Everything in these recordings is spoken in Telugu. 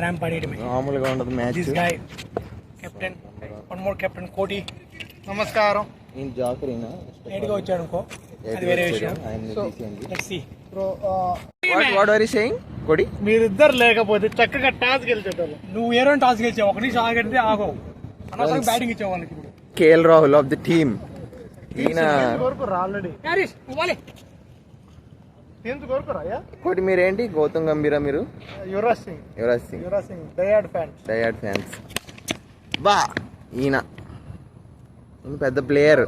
ర్యాంప్ ఆడేయడమే. మామూలుగా ఉండదు match. This guy captain, one more captain కోటి. నమస్కారం. ఈయన జాకరీనా లేట్గా వచ్చాడు అనుకో, అది వేరే విషయం. Let's see bro. What are you saying కోడి? మీరిద్దరు లేకపోతే చక్కగా టాస్ గెలిచేటోళ్ళు. నువ్వు ఏ రెండు టాస్ గెలిచావు, ఒక నిమిషం ఆగంటే ఆగవు. అనవసరం బ్యాటింగ్ ఇచ్చావు వాళ్ళకి. ఇప్పుడు KL Rahul of the team. ఈయన ఆల్రెడీ కోటి. మీరేంటి గౌతమ్ గంభీరా? మీరు యువరాజ్ సింగ్. యువరాజ్ సింగ్ డయాడ్ ఫ్యాన్స్. బా ఈయన పెద్ద ప్లేయర్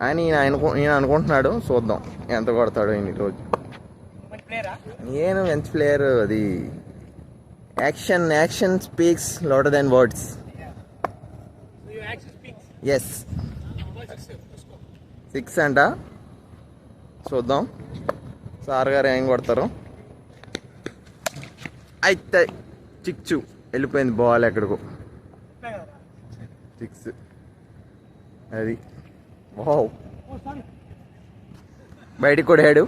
అని ఈయన అనుకుంటున్నాడు. చూద్దాం ఎంత కొడతాడు ఈయన రోజు. నేను మంచి ప్లేయర్. అది action speaks louder than words. ఎస్ 6 అంట. చూద్దాం సార్ గారు ఏం కొడతారు. అయితే చిక్చు వెళ్ళిపోయింది బాల్ ఎక్కడికో. 6 అది. వావ్, బయటికి కొడాడు.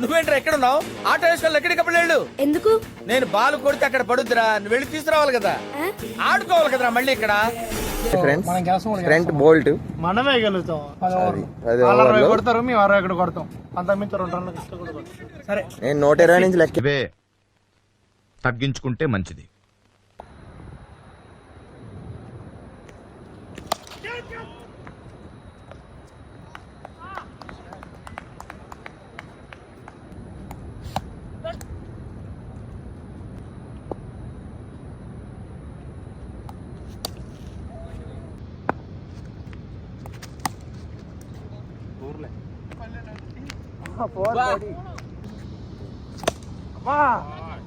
నువ్వేంట్రా ఎక్కడ ఉన్నావు? ఆటో వేసుకొని ఎక్కడికి వెళ్ళాడు? ఎందుకు? నేను బాల్ కొడితే అక్కడ పడుద్దిరా, నువ్వు వెళ్ళి తీసుకురావాలి కదా, ఆడుకోవాలి కదరా మళ్ళీ ఇక్కడ. ఫ్రంట్ బోల్ట్ మనమే గెలుస్తాం. 10 ఓవర్లు కొడతారు, మేము 60 ఎక్కడ కొడతాం. అంత మించి 2 రన్లకు ఇష్టం కూడా కొడతాం. సరే, నేను 120 నుంచి లెక్క. తగ్గించుకుంటే మంచిది.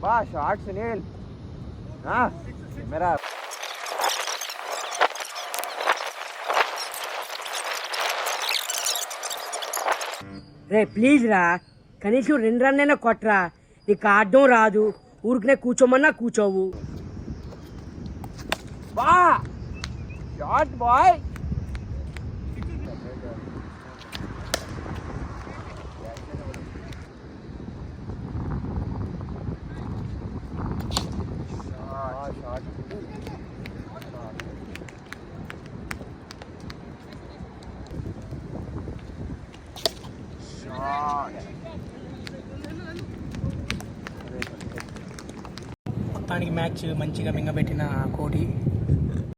బా shot Sunil. Camera ray please రా, కనీసం 2 రన్నైనా కొట్టరా. నీకు ఆడడం రాదు, ఊరికనే కూర్చోమన్నా కూర్చోవు. బా షాట్ బాయ్. మొత్తానికి మ్యాచ్ మంచిగా మింగబెట్టిన కోటి.